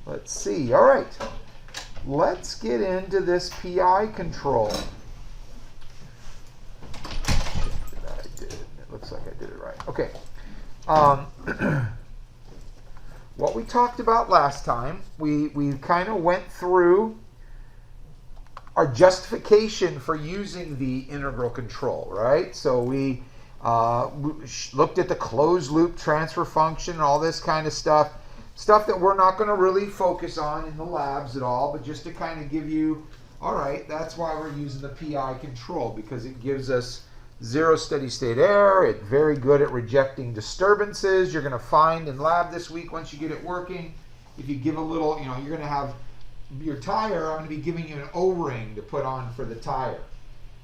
Let's see. All right. Let's get into this PI control. It looks like I did it right. Okay. What we talked about last time, we kind of went through our justification for using the integral control, right? So we looked at the closed loop transfer function and all this kind of stuff. Stuff that we're not going to really focus on in the labs at all, but just to kind of give you, all right, that's why we're using the PI control, because it gives us zero steady state error. It's very good at rejecting disturbances. You're going to find in lab this week, once you get it working, if you give a little, you're going to have your tire, I'm going to be giving you an O-ring to put on for the tire.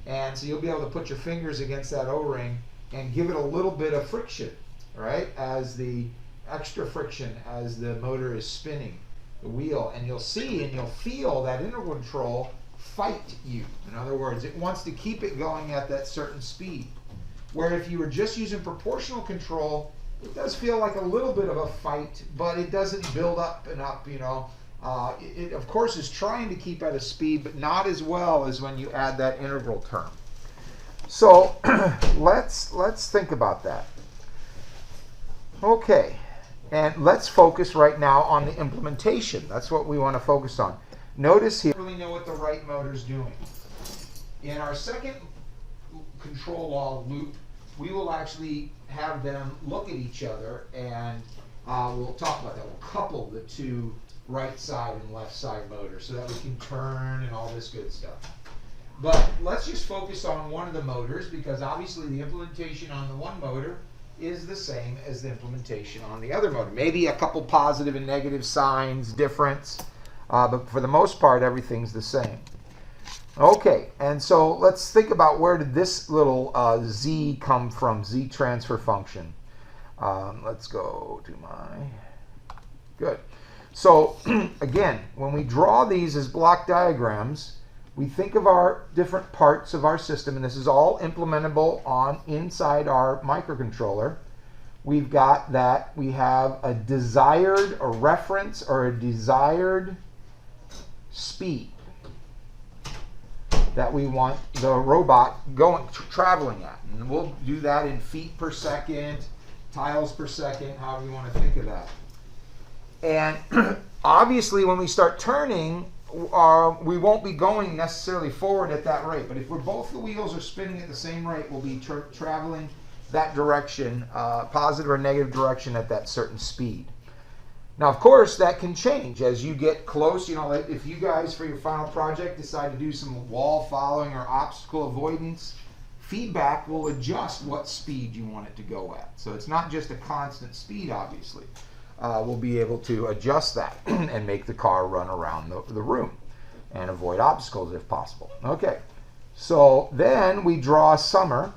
And so you'll be able to put your fingers against that O-ring and give it a little bit of friction, right, as the extra friction as the motor is spinning the wheel, and you'll see and you'll feel that integral control fight you. In other words, it wants to keep it going at that certain speed. Where if you were just using proportional control, it does feel like a little bit of a fight, but it doesn't build up and up, It of course is trying to keep at a speed, but not as well as when you add that integral term. So let's think about that. Okay. And let's focus right now on the implementation. That's what we want to focus on. Notice here, we really know what the right motor is doing. In our second control law loop, we will actually have them look at each other, and we'll talk about that. We'll couple the two right side and left side motors so that we can turn and all this good stuff. But let's just focus on one of the motors, because obviously the implementation on the one motor is the same as the implementation on the other motor. Maybe a couple positive and negative signs difference, but for the most part, everything's the same. Okay, and so let's think about where did this little z come from, z transfer function. Let's go to my, good. So again, when we draw these as block diagrams, we think of our different parts of our system, and this is all implementable on inside our microcontroller. We've got that we have a desired, a reference, or a desired speed that we want the robot traveling at. And we'll do that in feet per second, tiles per second, however you want to think of that. And obviously when we start turning, we won't be going necessarily forward at that rate, but if both the wheels are spinning at the same rate, we'll be traveling that direction, positive or negative direction at that certain speed. Now, of course, that can change as you get close. If you guys, for your final project, decide to do some wall following or obstacle avoidance, feedback will adjust what speed you want it to go at. So it's not just a constant speed, obviously. We'll be able to adjust that and make the car run around the room and avoid obstacles if possible. Okay, so then we draw a summer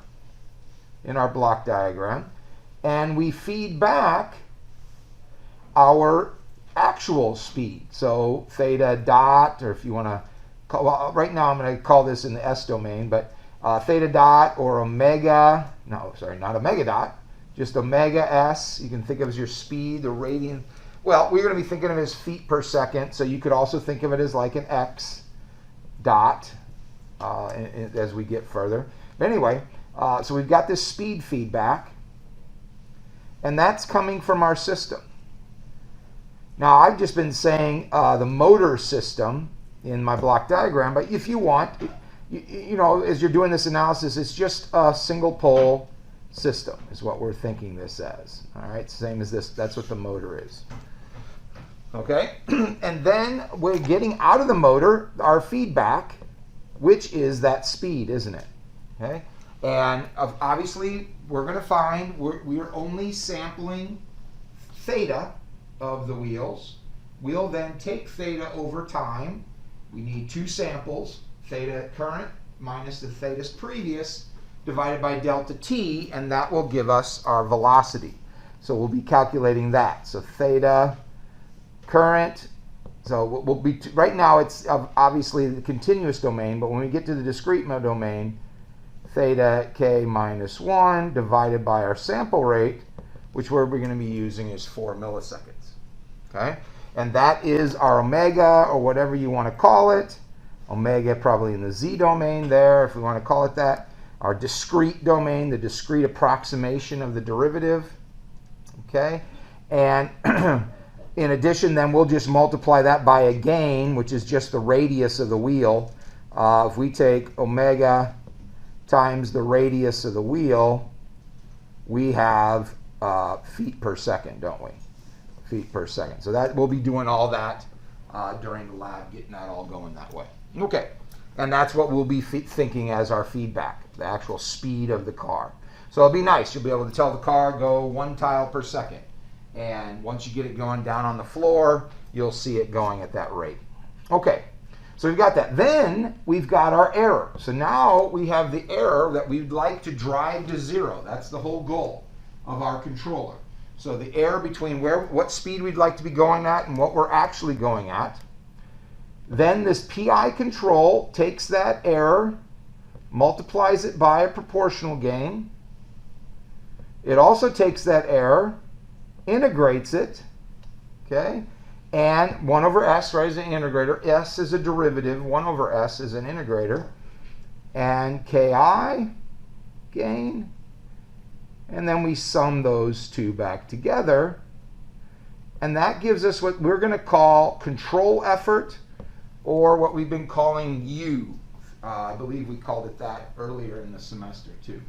in our block diagram, and we feed back our actual speed. So theta dot, or if you want to call, well, right now I'm going to call this in the S domain, but theta dot or omega, no, sorry, not omega dot, just omega s, you can think of as your speed, the radian. Well, we're going to be thinking of it as feet per second, so you could also think of it as like an x dot as we get further. But anyway, so we've got this speed feedback, and that's coming from our system. Now, I've just been saying the motor system in my block diagram, but if you want, as you're doing this analysis, it's just a single pole system is what we're thinking this as. All right, same as this. That's what the motor is. Okay, and then we're getting out of the motor our feedback, which is that speed, isn't it? Okay, and obviously we're going to find we're only sampling theta of the wheels. We'll then take theta over time. We need two samples, theta current minus the theta previous, divided by delta t, and that will give us our velocity. So we'll be calculating that. So theta current, so we'll be, right now it's obviously the continuous domain, but when we get to the discrete domain, theta k minus 1 divided by our sample rate, which we're going to be using is 4 milliseconds. Okay? and that is our omega, or whatever you want to call it. Omega probably in the z domain there, if we want to call it that. Our discrete domain, the discrete approximation of the derivative. Okay, and in addition, then we'll just multiply that by a gain, which is just the radius of the wheel. If we take omega times the radius of the wheel, we have feet per second, don't we? Feet per second. So that we'll be doing all that during the lab, getting that all going that way. Okay, and that's what we'll be thinking as our feedback, the actual speed of the car. So it'll be nice. You'll be able to tell the car go 1 tile per second. And once you get it going down on the floor, you'll see it going at that rate. Okay, so we've got that. Then we've got our error. So now we have the error that we'd like to drive to 0. That's the whole goal of our controller. So the error between what speed we'd like to be going at and what we're actually going at. Then this PI control takes that error, multiplies it by a proportional gain. It also takes that error, integrates it, okay? And 1 over s, right, is an integrator. S is a derivative. 1 over s is an integrator. And ki, gain. And then we sum those two back together. And that gives us what we're going to call control effort, or what we've been calling U. I believe we called it that earlier in the semester too.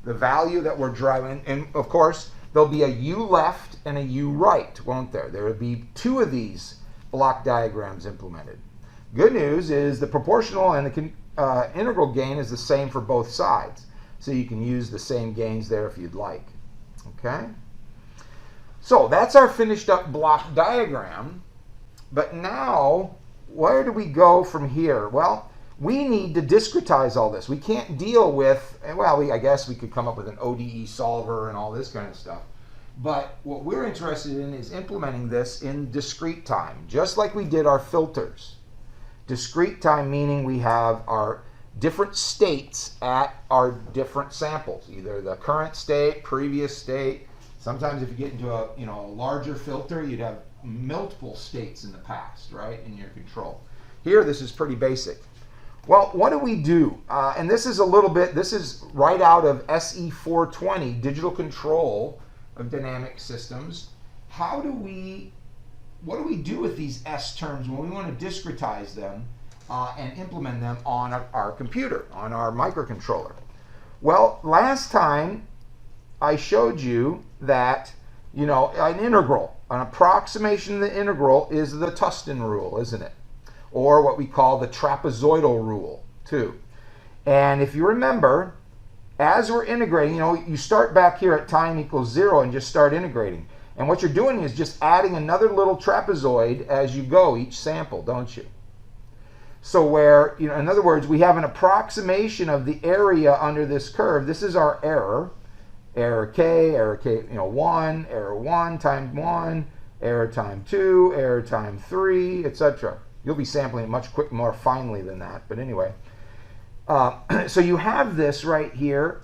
The value that we're driving, and of course, there'll be a U left and a U right, won't there? There will be 2 of these block diagrams implemented. Good news is the proportional and the integral gain is the same for both sides. So you can use the same gains there if you'd like. Okay? So that's our finished up block diagram. But now, where do we go from here? Well, we need to discretize all this. We can't deal with, well, I guess we could come up with an ODE solver and all this kind of stuff. But what we're interested in is implementing this in discrete time, just like we did our filters. Discrete time meaning we have our different states at our different samples, either the current state, previous state. Sometimes if you get into a larger filter, you'd have multiple states in the past, right, in your control. Here, this is pretty basic. Well, what do we do? And this is a little bit, this is right out of SE 420, Digital Control of Dynamic Systems. What do we do with these S terms when we want to discretize them and implement them on our computer, on our microcontroller? Well, last time I showed you that, an integral, an approximation of the integral is the Tustin rule, isn't it? Or what we call the trapezoidal rule, too. And if you remember, as we're integrating, you start back here at time equals 0 and just start integrating. And what you're doing is just adding another little trapezoid as you go, each sample, don't you? So where, in other words, we have an approximation of the area under this curve. This is our error. Error k, 1, error 1 times 1, error time 2, error time 3, etc. You'll be sampling it much more finely than that, but anyway. So you have this right here,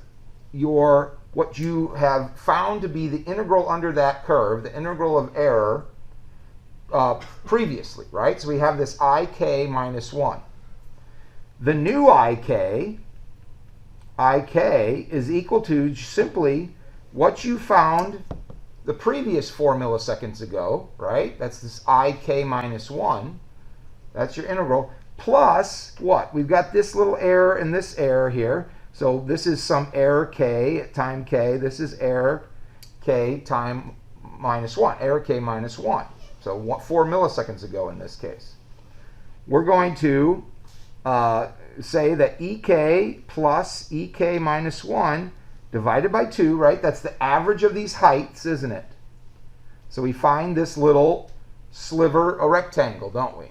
what you have found to be the integral under that curve, the integral of error previously, right? So we have this ik minus 1. The new ik is equal to simply what you found the previous 4 milliseconds ago, right? That's this ik minus 1. That's your integral. Plus what? We've got this little error and this error here. So this is some error k time k. This is error k time minus 1. Error k minus 1. So 4 milliseconds ago in this case. We're going to say that ek plus ek minus 1 divided by 2, right? That's the average of these heights, isn't it? So we find this little sliver, a rectangle, don't we?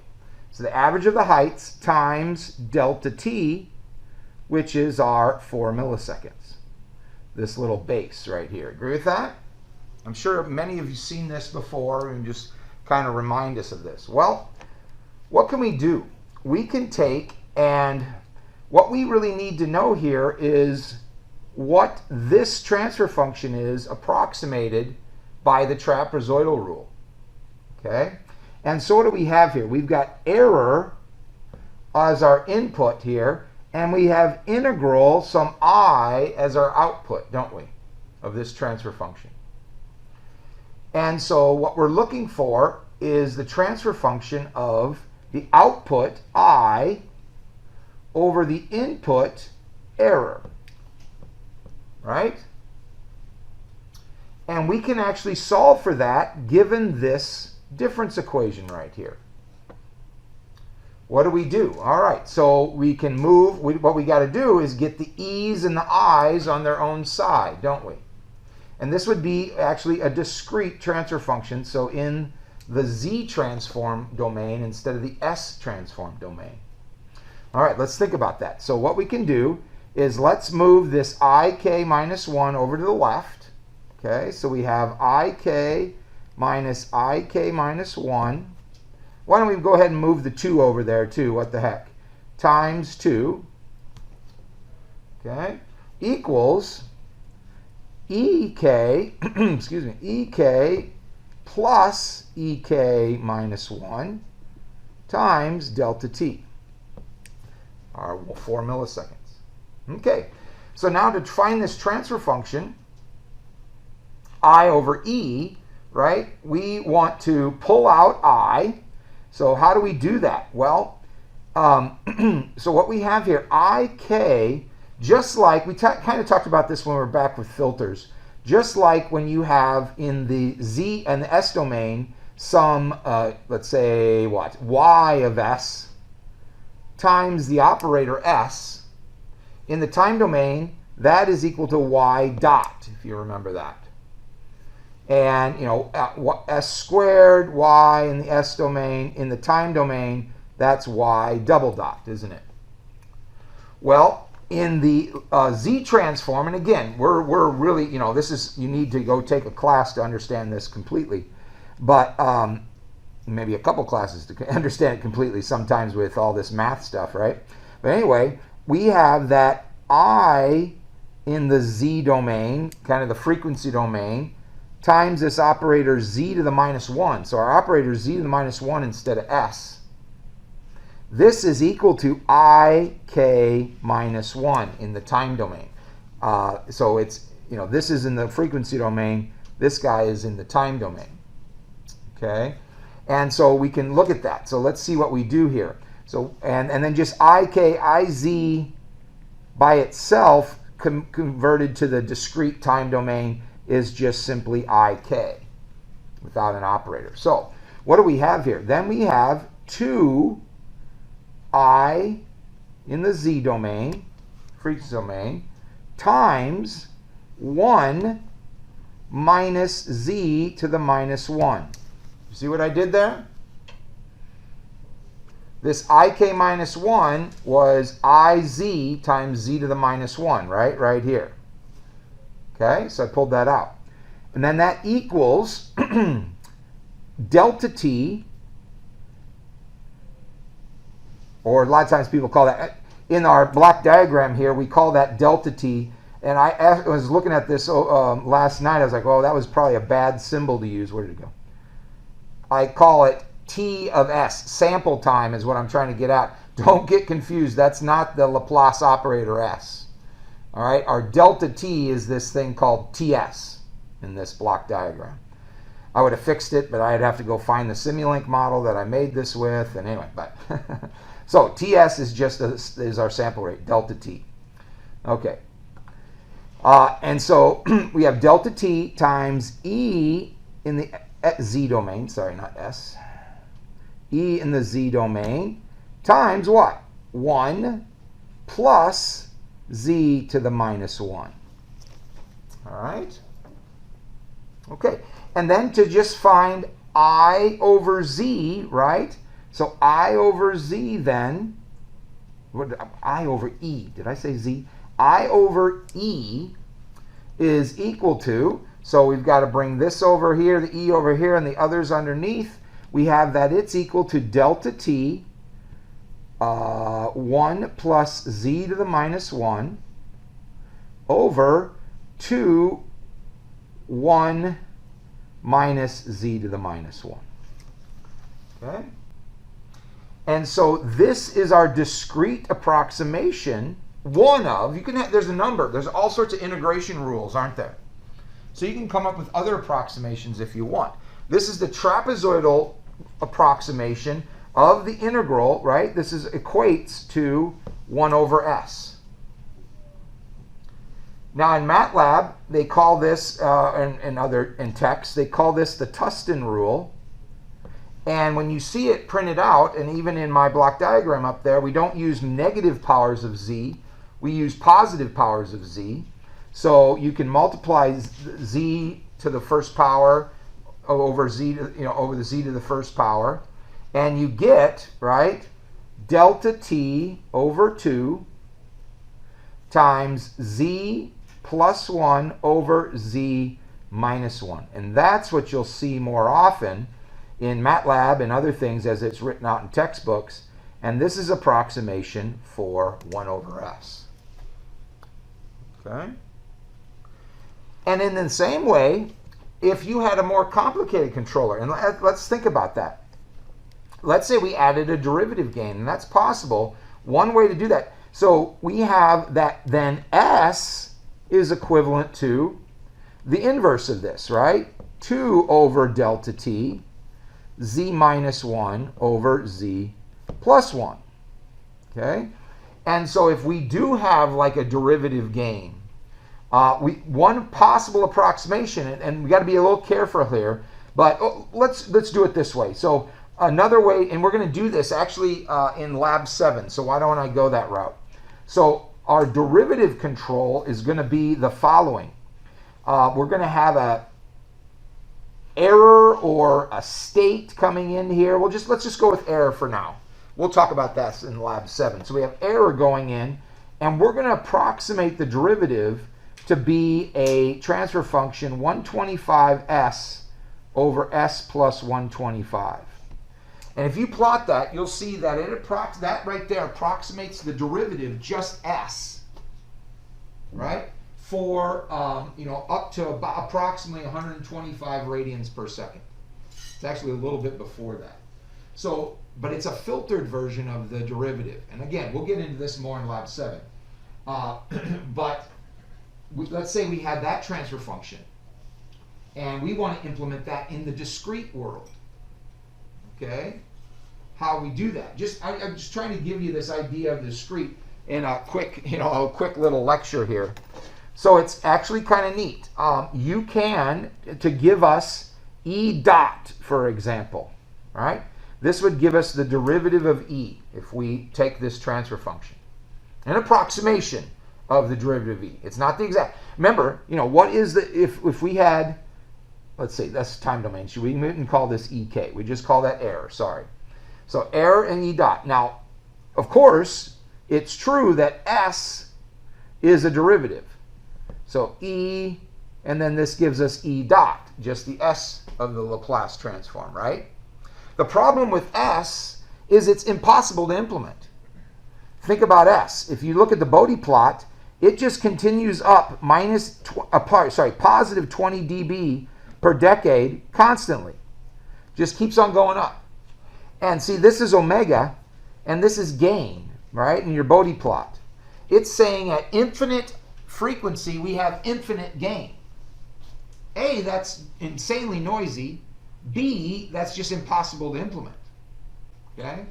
So the average of the heights times delta t, which is our 4 milliseconds. This little base right here. Agree with that? I'm sure many of you have seen this before and just kind of remind us of this. Well, what can we do? We can take, and what we really need to know here is what this transfer function is approximated by the trapezoidal rule. Okay? And so what do we have here? We've got error as our input here, and we have integral some I as our output, don't we, of this transfer function. And so what we're looking for is the transfer function of the output I over the input error, right? And we can actually solve for that given this difference equation right here. What do we do? All right, so we can move. What we got to do is get the e's and the i's on their own side, don't we? And this would be actually a discrete transfer function, so in the z transform domain instead of the s transform domain. All right, let's think about that. So what we can do is let's move this ik minus 1 over to the left. Okay, so we have ik minus 1. Why don't we go ahead and move the 2 over there too? What the heck? Times 2. Okay, equals ek, excuse me, ek plus ek minus 1 times delta t, or 4 milliseconds. Okay, so now to find this transfer function, I over e, right, we want to pull out I. So how do we do that? Well, so what we have here, ik, just like we kind of talked about this when we were back with filters, just like when you have in the z and the s domain some, let's say, what, y of s times the operator s, in the time domain, that is equal to y dot, if you remember that. And, you know, s squared, y in the s domain, in the time domain, that's y double dot, isn't it? Well, in the z transform, and again, we're really, you know, this is, you need to go take a class to understand this completely, but maybe a couple classes to understand it completely sometimes with all this math stuff, right? But anyway, we have that I in the z domain, kind of the frequency domain, times this operator z to the minus 1. So our operator z to the minus 1 instead of s. This is equal to ik minus 1 in the time domain. So it's, you know, this is in the frequency domain. This guy is in the time domain. Okay? And so we can look at that. So let's see what we do here. So, and then just iz by itself converted to the discrete time domain is just simply ik without an operator. So what do we have here? Then we have 2 I in the z domain, frequency domain, times 1 minus z to the minus 1. You see what I did there? This ik minus 1 was iz times z to the minus 1, right? Right here. Okay, so I pulled that out. And then that equals delta t, or a lot of times people call that, in our block diagram here, we call that delta t. And I was looking at this last night. I was like, oh, that was probably a bad symbol to use. Where did it go? I call it t of s. Sample time is what I'm trying to get at. Don't get confused. That's not the Laplace operator s. All right, our delta t is this thing called ts in this block diagram. I would have fixed it, but I'd have to go find the Simulink model that I made this with. And anyway, but so ts is just is our sample rate, delta t. Okay, and so we have delta t times e in the z domain. Sorry, not s. E in the z domain times what? 1 plus z to the minus 1. All right? Okay. And then to just find I over z, right? So I over z then, I over e, did I say z? I over e is equal to, so we've got to bring this over here, the e over here, and the others underneath. We have that it's equal to delta t, 1 plus z to the minus 1 over 2, 1 minus z to the minus 1. Okay? And so this is our discrete approximation. One of, you can have, there's a number, there's all sorts of integration rules, aren't there? So you can come up with other approximations if you want. This is the trapezoidal approximation of the integral, right? This is equates to 1 over s. Now in MATLAB, they call this, in text, they call this the Tustin rule. And when you see it printed out, and even in my block diagram up there, we don't use negative powers of z, we use positive powers of z. So you can multiply z to the first power over z to, over the z to the first power, and you get, right, delta t over 2 times z plus 1 over z minus 1. And that's what you'll see more often in MATLAB and other things as it's written out in textbooks. And this is approximation for 1 over s. Okay? And in the same way, if you had a more complicated controller, and let's think about that. Let's say we added a derivative gain, and that's possible. One way to do that. So we have that then s is equivalent to the inverse of this, right? 2 over delta t, z minus 1 over z plus 1. Okay? And so if we do have like a derivative gain, one possible approximation, and we got to be a little careful here, but let's do it this way. So another way, and we're going to do this actually in Lab 7, so why don't I go that route? So our derivative control is going to be the following. We're going to have a error or a state coming in here. Let's just go with error for now. We'll talk about that in Lab 7. So we have error going in, and we're going to approximate the derivative to be a transfer function 125s over s plus 125. And if you plot that, you'll see that that right there approximates the derivative just s, right? For up to about approximately 125 radians per second. It's actually a little bit before that. So, but it's a filtered version of the derivative. And again, we'll get into this more in Lab 7. But let's say we had that transfer function, and we want to implement that in the discrete world. Okay? How we do that? I'm just trying to give you this idea of discrete in a quick, a quick little lecture here. So it's actually kind of neat. You can, to give us E dot, for example, right? This would give us the derivative of E if we take this transfer function. An approximation of the derivative of E. It's not the exact. Remember, what is the, if we had, let's say, that's time domain. We wouldn't call this EK. We just call that error, sorry. So error and E dot. Now, of course, it's true that S is a derivative. So E, and then this gives us E dot, just the S of the Laplace transform, right? The problem with S is it's impossible to implement. Think about S. If you look at the Bode plot, it just continues up positive 20 dB per decade constantly. Just keeps on going up. And see, this is omega, and this is gain, right, in your Bode plot. It's saying at infinite frequency, we have infinite gain. A, that's insanely noisy. B, that's just impossible to implement. Okay?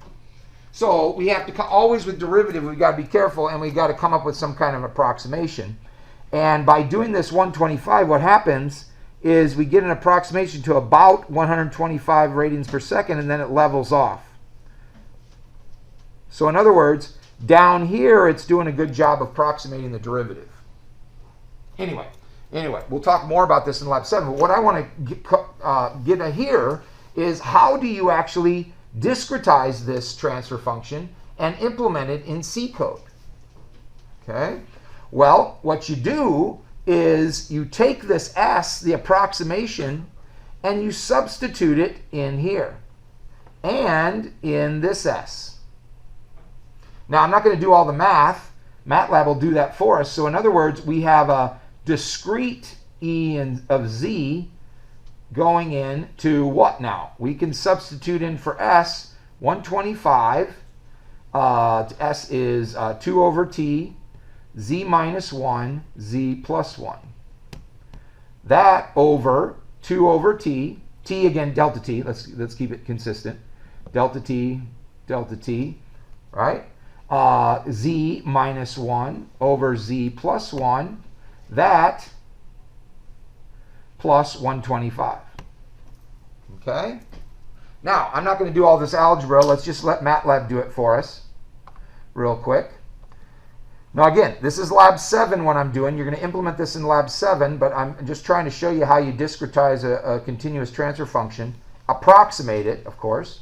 So we have to, always with derivative, we've got to be careful, and we've got to come up with some kind of approximation. And by doing this 125, what happens is we get an approximation to about 125 radians per second, and then it levels off. So in other words, down here, it's doing a good job of approximating the derivative. Anyway, we'll talk more about this in Lab 7. But what I want to get here is how do you actually discretize this transfer function and implement it in C code? Okay? Well, what you do is you take this S, the approximation, and you substitute it in here and in this S. Now, I'm not going to do all the math. MATLAB will do that for us. So in other words, we have a discrete E of Z going into what now? We can substitute in for S 125. S is 2 over t, z minus 1, z plus 1. That over 2 over t, t again, delta t, let's keep it consistent. Delta t, right? Z minus 1 over z plus 1, that plus 125. Okay? Now, I'm not going to do all this algebra. Let's just let MATLAB do it for us real quick. Now, again, this is Lab 7 what I'm doing. You're going to implement this in Lab 7, but I'm just trying to show you how you discretize a continuous transfer function. Approximate it, of course.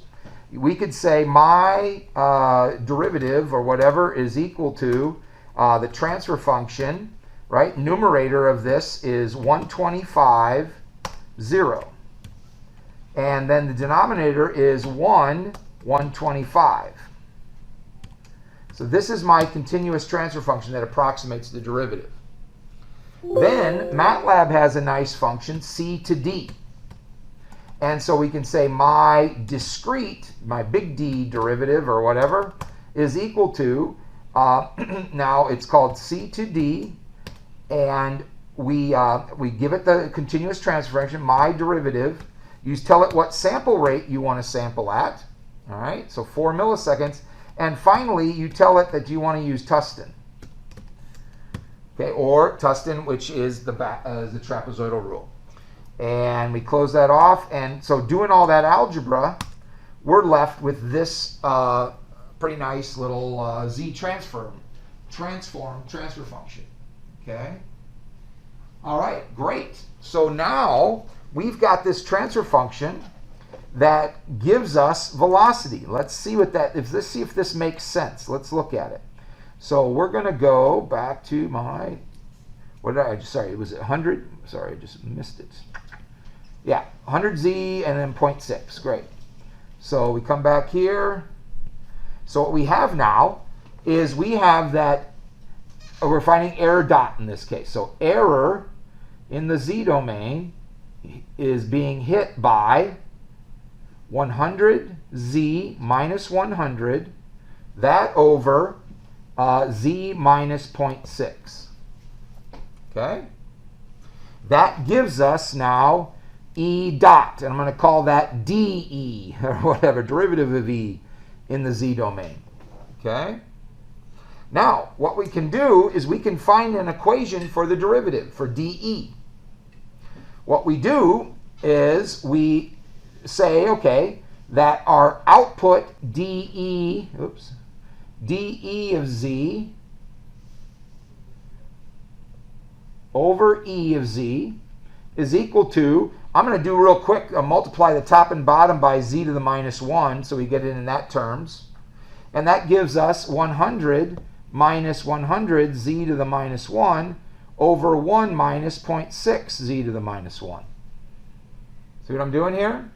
We could say my derivative or whatever is equal to the transfer function, right? Numerator of this is 125, 0. And then the denominator is 125. So this is my continuous transfer function that approximates the derivative. Then MATLAB has a nice function, c to d. And so we can say my discrete, my big D derivative or whatever, is equal to, now it's called c to d, and we give it the continuous transfer function, my derivative. You tell it what sample rate you want to sample at. All right, so 4 milliseconds. And finally, you tell it that you want to use Tustin. Okay, or Tustin, which is the trapezoidal rule. And we close that off. And so doing all that algebra, we're left with this pretty nice little z transform transfer function. Okay? All right, great. So now we've got this transfer function that gives us velocity. Let's see what that, let's see if this makes sense. Let's look at it. So we're going to go back to my, what did I, sorry, it was 100, sorry, I just missed it. Yeah, 100z and then 0.6, great. So we come back here. So what we have now is we have that, we're finding error dot in this case. So error in the z domain is being hit by 100z minus 100, that over z minus 0.6. Okay? That gives us now E dot, and I'm going to call that dE, or whatever, derivative of E in the z domain. Okay? Now, what we can do is we can find an equation for the derivative, for dE. What we do is we say, okay, that our output dE, dE of z over E of z is equal to, I'm going to do real quick, multiply the top and bottom by z to the minus 1, so we get it in that terms. And that gives us 100 minus 100 z to the minus 1 over 1 minus 0.6 z to the minus 1. See what I'm doing here?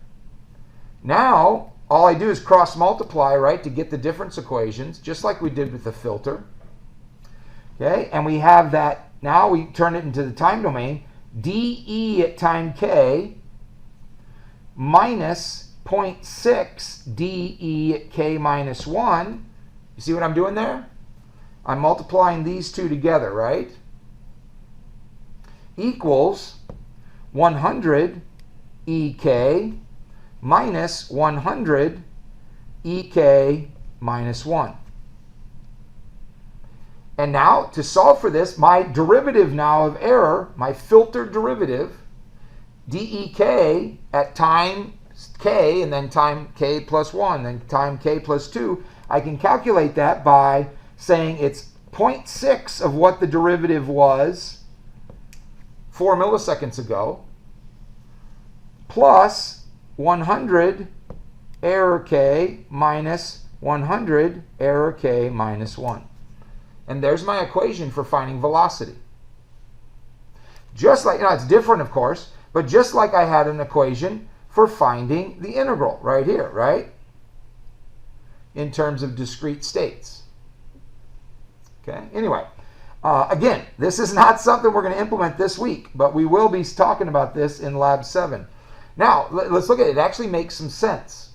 Now, all I do is cross multiply, right, to get the difference equations, just like we did with the filter. Okay, and we have that, now we turn it into the time domain, dE at time k minus 0.6 dE at k minus 1. You see what I'm doing there? I'm multiplying these two together, right? Equals 100 EK minus 100 EK minus 1. And now, to solve for this, my derivative now of error, my filtered derivative, dEk at time k, and then time k plus 1, then time k plus 2, I can calculate that by saying it's 0.6 of what the derivative was 4 milliseconds ago, plus 100 error k minus 100 error k minus 1. And there's my equation for finding velocity. Just like, it's different, of course, but just like I had an equation for finding the integral right here, right? In terms of discrete states. Okay, anyway, again, this is not something we're going to implement this week, but we will be talking about this in Lab 7. Now, let's look at it. It actually makes some sense.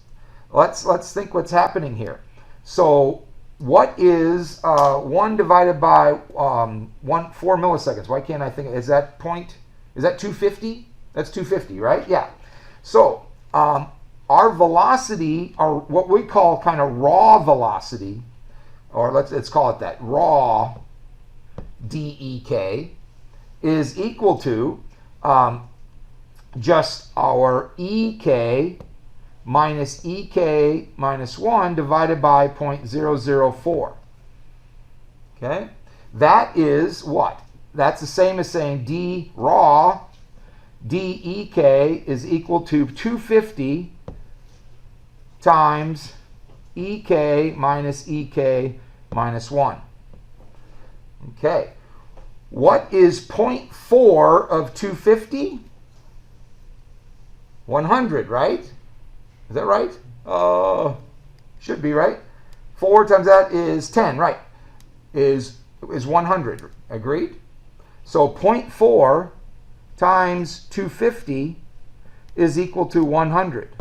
Let's think what's happening here. So what is 1 divided by 4 milliseconds? Why can't I think? Is that 250? That's 250, right? Yeah. So our velocity, or what we call kind of raw velocity, or let's call it that, raw dEk, is equal to just our Ek minus Ek minus 1 divided by 0.004. Okay? That is what? That's the same as saying d raw dEk is equal to 250 times Ek minus Ek minus 1. Okay. What is 0.4 of 250? 100, right? Is that right? Should be, right? 4 times that is 10, right? Is 100. Agreed? So 0.4 times 250 is equal to 100.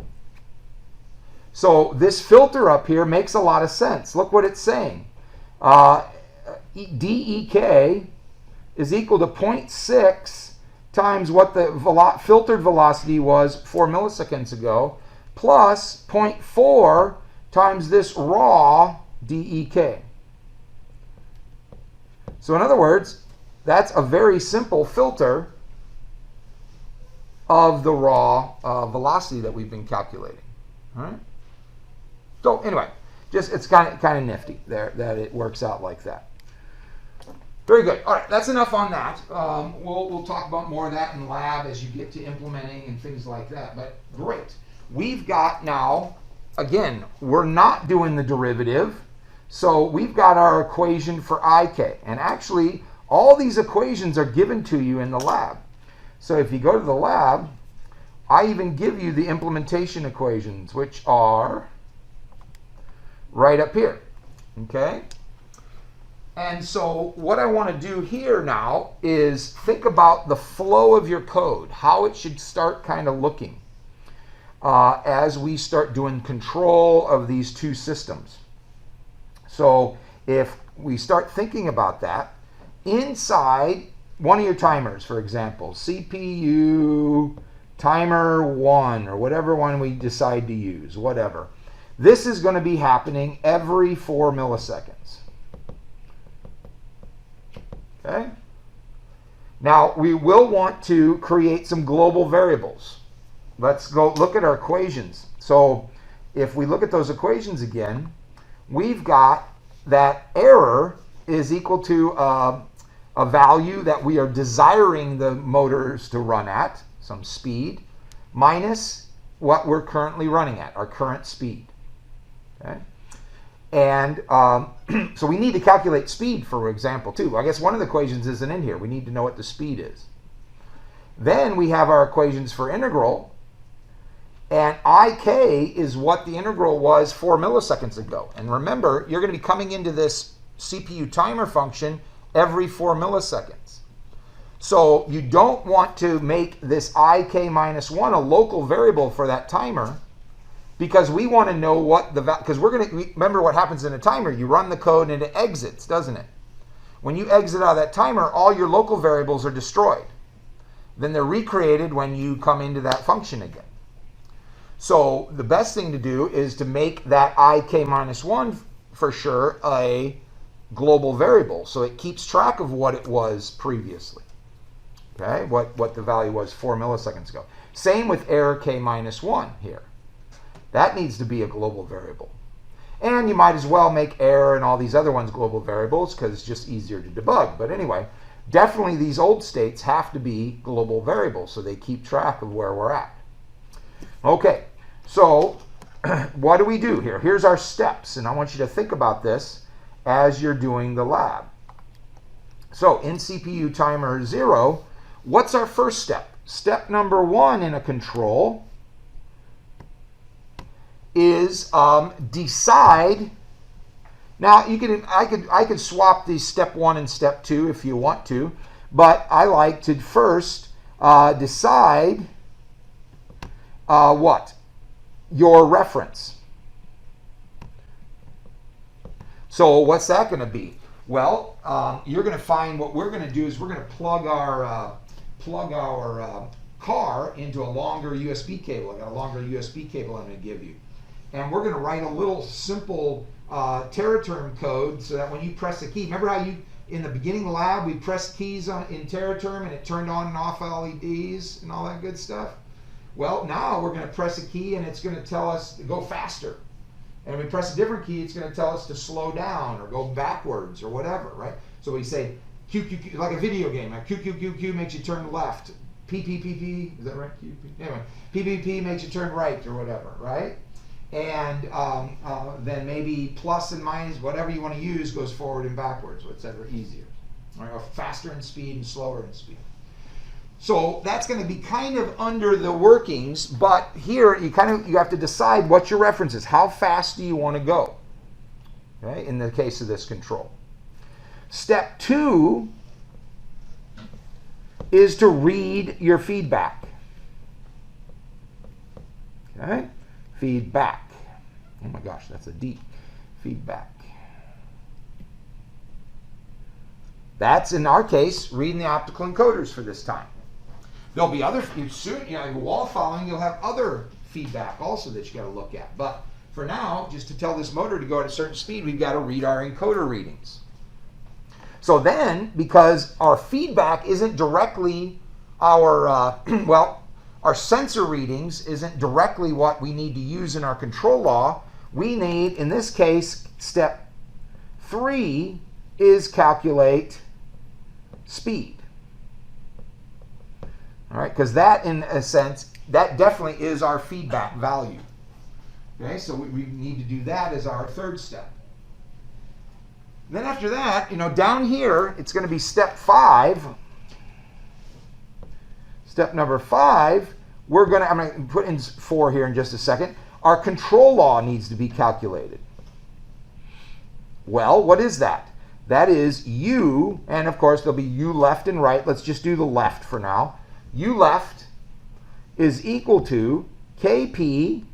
So this filter up here makes a lot of sense. Look what it's saying. dEk is equal to 0.6 times what the filtered velocity was 4 milliseconds ago, plus 0.4 times this raw dEk. So in other words, that's a very simple filter of the raw velocity that we've been calculating. All right. So anyway, just it's kind of nifty there that it works out like that. Very good. All right, that's enough on that. We'll talk about more of that in lab as you get to implementing and things like that. But great. We've got now, again, we're not doing the derivative. So we've got our equation for Ik. And actually, all these equations are given to you in the lab. So if you go to the lab, I even give you the implementation equations, which are right up here. Okay? And so what I want to do here now is think about the flow of your code, how it should start kind of looking as we start doing control of these two systems. So if we start thinking about that, inside one of your timers, for example, CPU timer 1 or whatever one we decide to use, whatever, this is going to be happening every 4 milliseconds. Okay. Now we will want to create some global variables. Let's go look at our equations. So if we look at those equations again, we've got that error is equal to a value that we are desiring the motors to run at, some speed, minus what we're currently running at, our current speed. Okay. And so we need to calculate speed, for example, too. I guess one of the equations isn't in here. We need to know what the speed is. Then we have our equations for integral. And Ik is what the integral was 4 milliseconds ago. And remember, you're going to be coming into this CPU timer function every 4 milliseconds. So you don't want to make this Ik minus 1 a local variable for that timer, because we want to know what the value, because we're going to remember what happens in a timer. You run the code and it exits, doesn't it? When you exit out of that timer, all your local variables are destroyed. Then they're recreated when you come into that function again. So the best thing to do is to make that Ik minus 1 for sure a global variable, so it keeps track of what it was previously. Okay, what the value was 4 milliseconds ago. Same with error k minus 1 here. That needs to be a global variable. And you might as well make error and all these other ones global variables because it's just easier to debug. But anyway, definitely these old states have to be global variables so they keep track of where we're at. Okay, so what do we do here? Here's our steps, and I want you to think about this as you're doing the lab. So in CPU timer 0, what's our first step? Step number 1 in a control is decide. Now I could swap these step 1 and step 2 if you want to, but I like to first decide what? Your reference. So what's that going to be? Well, you're going to find what we're going to do is we're going to plug our car into a longer USB cable. I got a longer USB cable I'm going to give you. And we're going to write a little simple teraterm code so that when you press a key, remember how you, in the beginning of the lab, we pressed keys in teraterm and it turned on and off LEDs and all that good stuff? Well, now we're going to press a key and it's going to tell us to go faster. And we press a different key, it's going to tell us to slow down or go backwards or whatever, right? So we say Q, Q, Q, like a video game. Like Q, Q, Q, Q makes you turn left. P, P, P, P, is that right? Q, P. Anyway, P, P, P makes you turn right or whatever, right? And then maybe plus and minus, whatever you want to use, goes forward and backwards, whatever easier. Right? Or faster in speed and slower in speed. So that's going to be kind of under the workings, but here you have to decide what your reference is. How fast do you want to go? Okay, in the case of this control. Step 2 is to read your feedback. Okay? Feedback. Oh my gosh, that's a D. Feedback. That's, in our case, reading the optical encoders for this time. There'll be other, soon, wall following, you'll have other feedback also that you got to look at. But for now, just to tell this motor to go at a certain speed, we've got to read our encoder readings. So then, because our feedback isn't directly our, our sensor readings isn't directly what we need to use in our control law, we need, in this case, step 3 is calculate speed. All right, because that, in a sense, that definitely is our feedback value. Okay, so we need to do that as our third step. Then after that, down here, it's going to be step 5. Step number 5, I'm going to put in 4 here in just a second. Our control law needs to be calculated. Well, what is that? That is U, and of course there'll be U left and right. Let's just do the left for now. U left is equal to Kp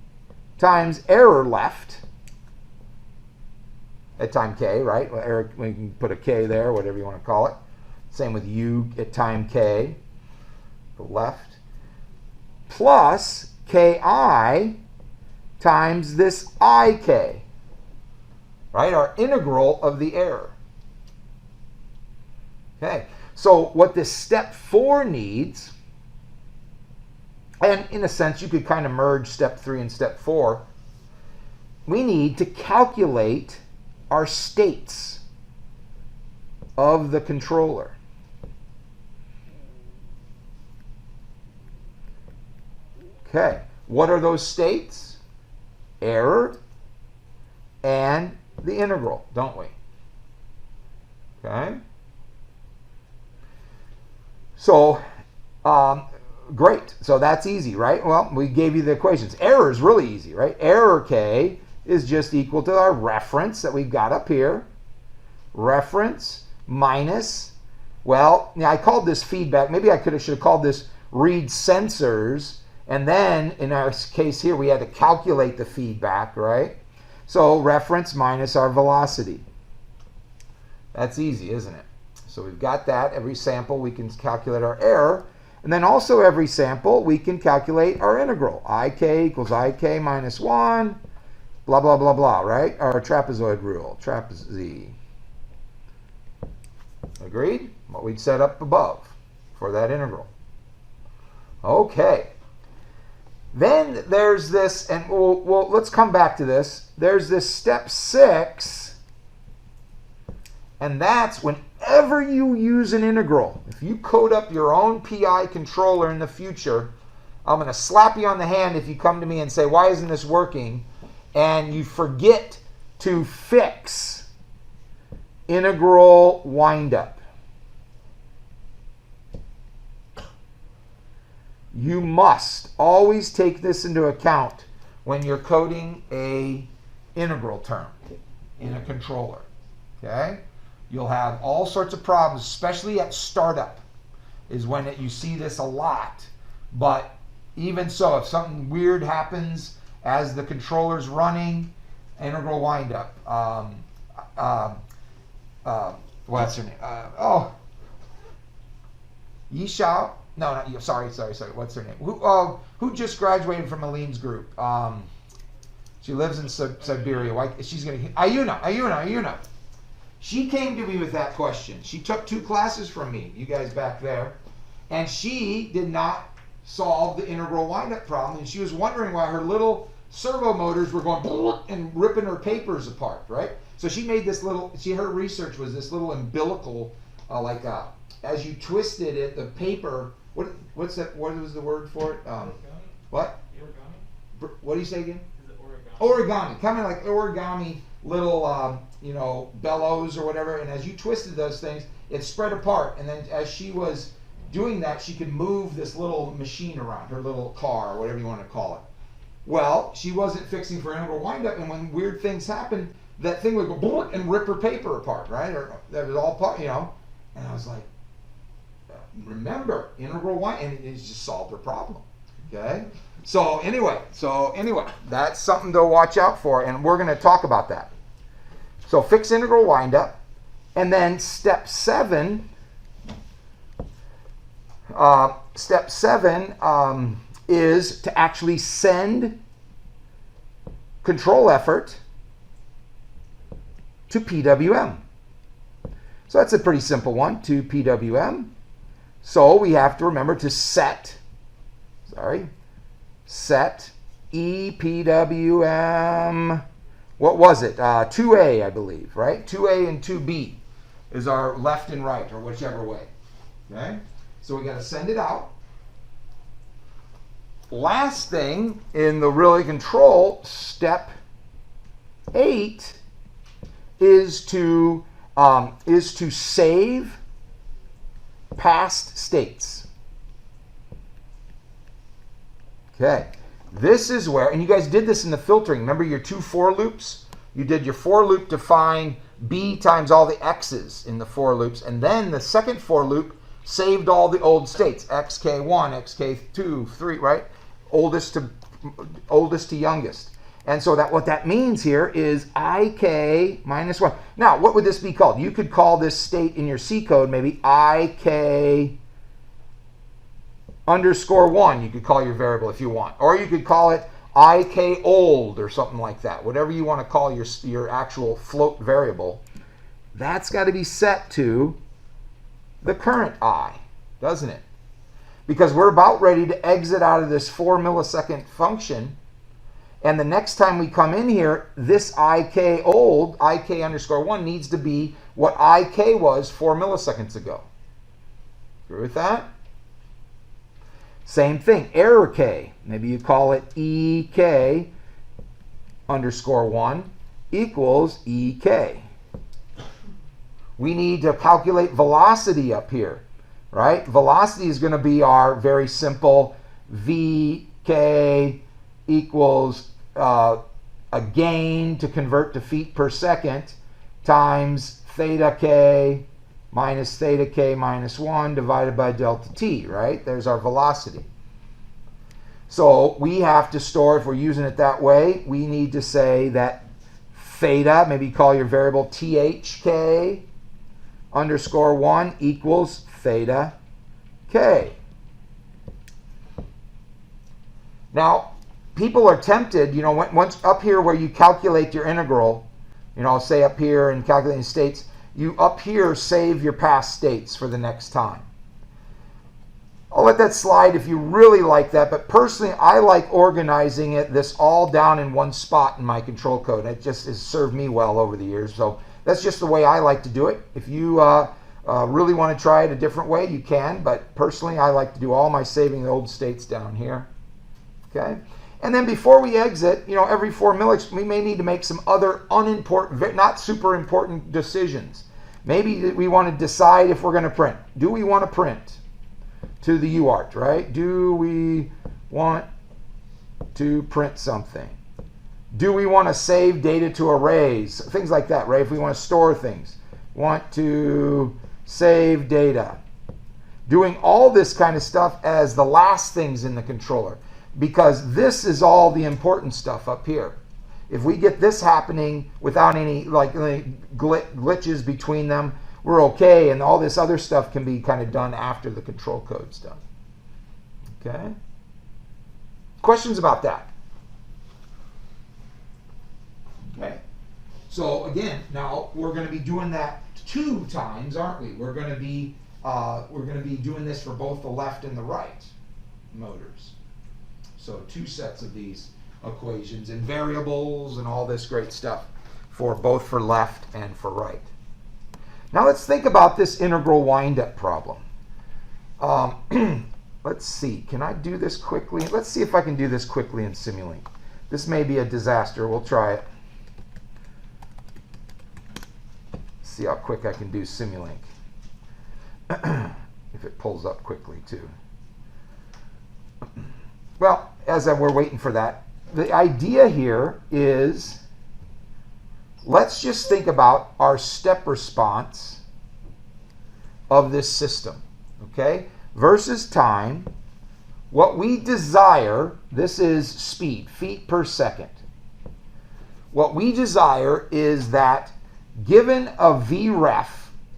times error left at time K, right? Well, error, we can put a K there, whatever you want to call it. Same with U at time K, the left, plus Ki times this Ik, right? Our integral of the error. Okay, so what this step 4 needs, and in a sense, you could kind of merge step 3 and step 4. We need to calculate our states of the controller. Okay, what are those states? Error and the integral, don't we? Okay. So, great. So that's easy, right? Well, we gave you the equations. Error is really easy, right? Error K is just equal to our reference that we've got up here. Reference minus, well, I called this feedback. Maybe I should have called this read sensors. And then, in our case here, we had to calculate the feedback, right? So reference minus our velocity. That's easy, isn't it? So we've got that. Every sample, we can calculate our error. And then also every sample, we can calculate our integral. Ik equals Ik minus 1, blah, blah, blah, blah, right? Our trapezoid rule, trapezy. Agreed? What we'd set up above for that integral. Okay. Then there's this, and well, let's come back to this. There's this step 6, and that's whenever you use an integral. If you code up your own PI controller in the future, I'm going to slap you on the hand if you come to me and say, why isn't this working? And you forget to fix integral windup. You must always take this into account when you're coding a integral term in a controller. Okay? You'll have all sorts of problems, especially at startup, is when you see this a lot. But even so, if something weird happens as the controller's running, integral windup. What's her name? Yishao? No, not you. Sorry. What's her name? Who just graduated from Aline's group? She lives in Siberia. Why? She's gonna. Ayuna. She came to me with that question. She took 2 classes from me, you guys back there, and she did not solve the integral windup problem, and she was wondering why her little servo motors were going and ripping her papers apart, right? So she made this little, her research was this little umbilical, as you twisted it, the paper, what was the word for it? What? Origami? What do you say again? Is it origami? Origami, kind of like origami little, bellows or whatever, and as you twisted those things, it spread apart, and then as she was doing that, she could move this little machine around, her little car, or whatever you want to call it. Well, she wasn't fixing for integral windup, and when weird things happened, that thing would go and rip her paper apart, right? Or that was all part, And I was like, remember, integral windup, and it just solved her problem. Okay? So anyway, that's something to watch out for, and we're going to talk about that. So fix integral windup, and then step 7. Step 7 is to actually send control effort to PWM. So that's a pretty simple one, to PWM. So we have to remember to set EPWM, what was it? 2A, I believe, right? 2A and 2B is our left and right, or whichever way. Okay? So we got to send it out. Last thing in the relay control, step 8, is to save past states. Okay, this is where, and you guys did this in the filtering. Remember your 2 for loops? You did your for loop to find B times all the X's in the for loops, and then the second for loop saved all the old states, xk1, xk2, 3, right? Oldest to youngest. And so that what that means here is ik minus 1. Now, what would this be called? You could call this state in your C code maybe ik underscore 1. You could call your variable if you want. Or you could call it ik old or something like that. Whatever you want to call your actual float variable. That's got to be set to the current I, doesn't it? Because we're about ready to exit out of this 4 millisecond function, and the next time we come in here, this ik old, ik underscore 1, needs to be what ik was 4 milliseconds ago. Agree with that? Same thing, error k. Maybe you call it ek underscore 1 equals ek. We need to calculate velocity up here, right? Velocity is going to be our very simple vk equals a gain to convert to feet per second times theta k minus theta k minus 1 divided by delta t, right? There's our velocity. So we have to store, if we're using it that way, we need to say that theta, maybe call your variable thk underscore 1 equals theta k. Now, people are tempted, once up here where you calculate your integral, say up here in calculating states, you up here save your past states for the next time. I'll let that slide if you really like that, but personally I like organizing this all down in one spot in my control code. It just has served me well over the years, so that's just the way I like to do it. If you really want to try it a different way, you can, but personally I like to do all my saving the old states down here. Okay? And then before we exit, every 4 milliseconds, we may need to make some other unimportant, not super important decisions. Maybe we want to decide if we're going to print. Do we want to print to the UART, right? Do we want to print something? Do we want to save data to arrays? Things like that, right? If we want to store things. Want to save data. doing all this kind of stuff as the last things in the controller, because this is all the important stuff up here. If we get this happening without any glitches between them, we're okay, and all this other stuff can be kind of done after the control code's done. Okay? Questions about that? Okay. So again, now we're going to be doing that 2 times, aren't we? We're going to be doing this for both the left and the right motors. So 2 sets of these equations and variables and all this great stuff for both for left and for right. Now let's think about this integral windup problem. Let's see, can I do this quickly? Let's see if I can do this quickly in Simulink. This may be a disaster. We'll try it. See how quick I can do Simulink. If it pulls up quickly too. Well, as we're waiting for that, the idea here is, let's just think about our step response of this system, okay? Versus time. What we desire, this is speed, feet per second. What we desire is that given a vref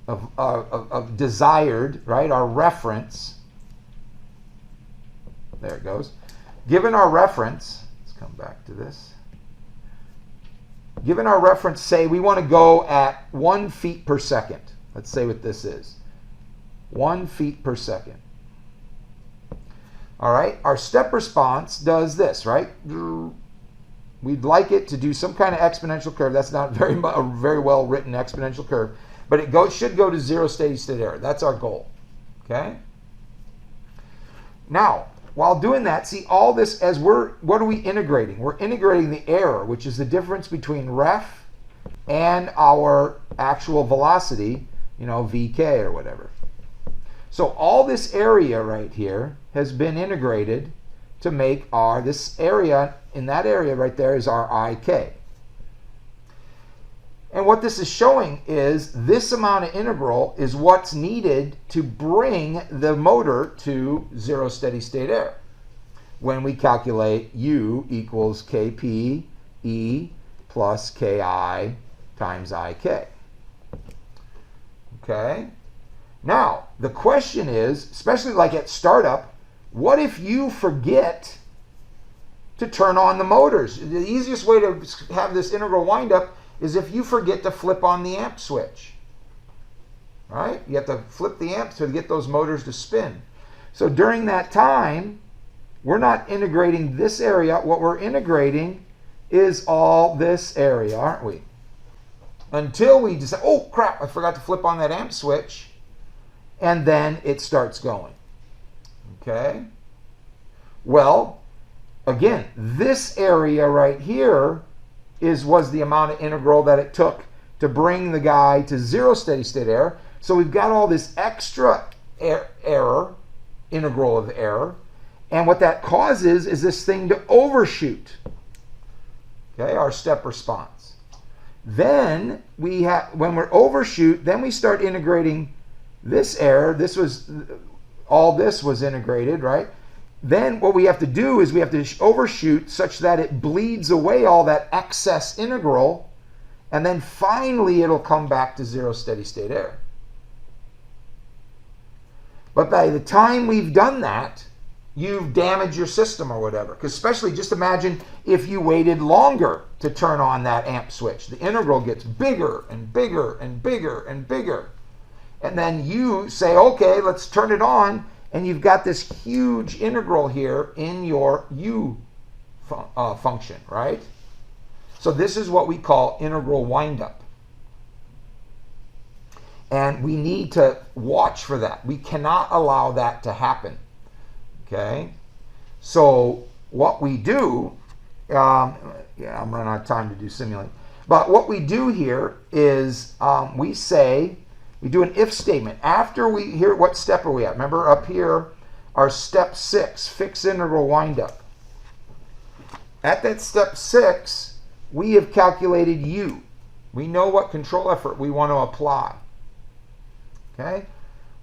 of desired, right, our reference, there it goes. Given our reference, let's come back to this. Given our reference, say we want to go at 1 feet per second. Let's say what this is. 1 feet per second. All right, our step response does this, right? We'd like it to do some kind of exponential curve. That's not a very well written exponential curve, but it should go to 0 steady state error. That's our goal. Okay? Now, while doing that, see all this as what are we integrating? We're integrating the error, which is the difference between ref and our actual velocity, VK or whatever. So all this area right here has been integrated to make this area, in that area right there is our IK. And what this is showing is this amount of integral is what's needed to bring the motor to 0 steady state error when we calculate U equals Kp E plus Ki times Ik. Okay? Now, the question is, especially like at startup, what if you forget to turn on the motors? The easiest way to have this integral windup is if you forget to flip on the amp switch. Right? You have to flip the amp to get those motors to spin. So during that time, we're not integrating this area. What we're integrating is all this area, aren't we? Until we decide, oh crap, I forgot to flip on that amp switch. And then it starts going. Okay? Well, again, this area right here was the amount of integral that it took to bring the guy to 0 steady state error. So we've got all this extra error, integral of error, and what that causes is this thing to overshoot. Okay, our step response. Then when we're overshoot, then we start integrating this error. All this was integrated, right? Then what we have to do is we have to overshoot such that it bleeds away all that excess integral, and then finally it'll come back to 0 steady state error. But by the time we've done that, you've damaged your system or whatever. Because especially, just imagine if you waited longer to turn on that amp switch. The integral gets bigger and bigger and bigger and bigger. And then you say, okay, let's turn it on, and you've got this huge integral here in your U function, right? So this is what we call integral windup. And we need to watch for that. We cannot allow that to happen, okay? So what we do, I'm running out of time to do Simulink, but what we do here is we do an if statement. After we hear, what step are we at? Remember up here, our step 6, fixed integral windup. At that step 6, we have calculated U. We know what control effort we want to apply. Okay?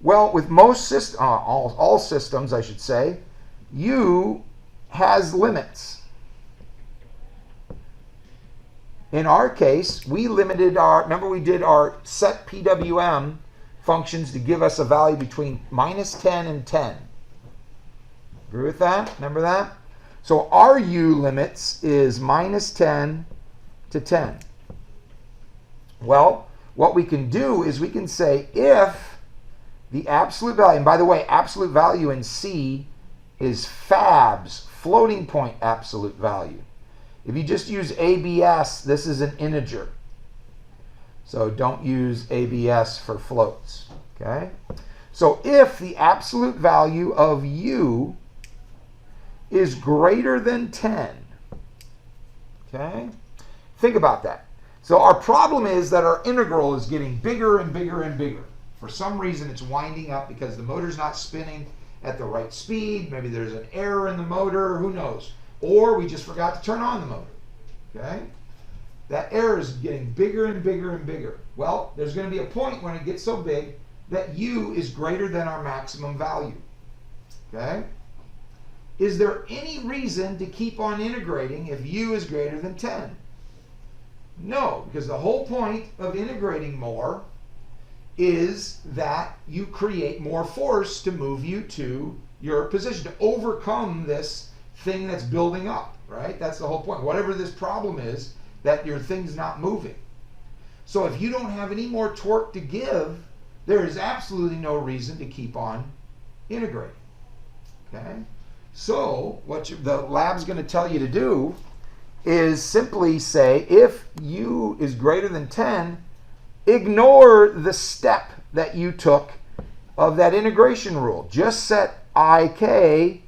Well, with most all systems, I should say, u has limits. In our case, we limited remember we did our set PWM functions to give us a value between -10 and 10. Agree with that? Remember that? So our u limits is -10 to 10. Well, what we can do is we can say if the absolute value, and by the way, absolute value in C is FAB's, floating point absolute value. If you just use ABS, this is an integer. So don't use ABS for floats, okay? So if the absolute value of u is greater than 10, okay? Think about that. So our problem is that our integral is getting bigger and bigger and bigger. For some reason, it's winding up because the motor's not spinning at the right speed. Maybe there's an error in the motor, who knows? Or we just forgot to turn on the motor, okay? That error is getting bigger and bigger and bigger. Well, there's going to be a point when it gets so big that u is greater than our maximum value, okay? Is there any reason to keep on integrating if u is greater than 10? No, because the whole point of integrating more is that you create more force to move you to your position, to overcome this thing that's building up, right? That's the whole point. Whatever this problem is, that your thing's not moving. So if you don't have any more torque to give, there is absolutely no reason to keep on integrating, okay? So what the lab's going to tell you to do is simply say, if u is greater than 10, ignore the step that you took of that integration rule. Just set IK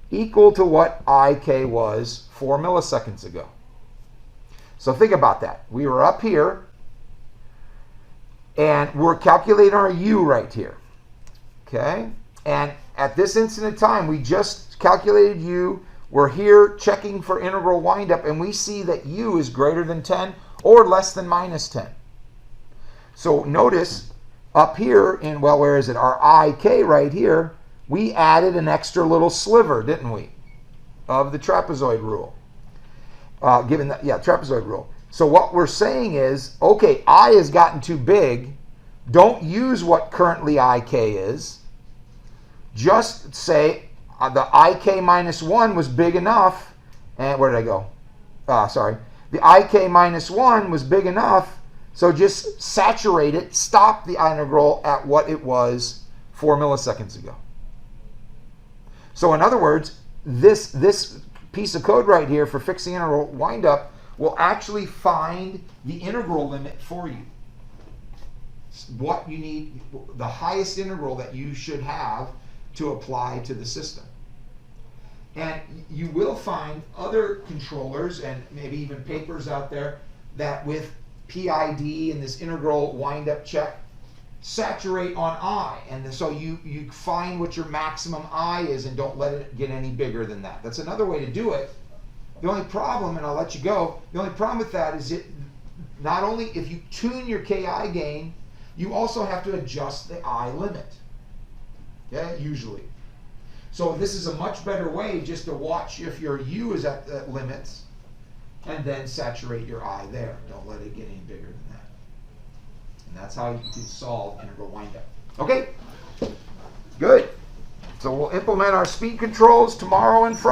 equal to what IK was 4 milliseconds ago. So think about that. We were up here, and we're calculating our u right here, okay? And at this instant in time, we just calculated u. We're here checking for integral windup, and we see that u is greater than 10 or less than -10. So notice up here in, well, where is it? Our IK right here, we added an extra little sliver, didn't we, of the trapezoid rule. Trapezoid rule. So what we're saying is, okay, I has gotten too big. Don't use what currently IK is. Just say the IK -1 was big enough. And where did I go? The IK -1 was big enough. So just saturate it, stop the integral at what it was 4 milliseconds ago. So in other words, this piece of code right here for fixing integral windup will actually find the integral limit for you. What you need, the highest integral that you should have to apply to the system. And you will find other controllers and maybe even papers out there that with PID and this integral windup check saturate on I, and so you find what your maximum I is and don't let it get any bigger than that. That's another way to do it. The only problem, and I'll let you go, the only problem with that is it not only if you tune your KI gain, you also have to adjust the I limit, okay, usually. So this is a much better way just to watch if your U is at the limits and then saturate your I there. Don't let it get any bigger than that. And that's how you can solve integral windup. Okay, good. So we'll implement our speed controls tomorrow and Friday.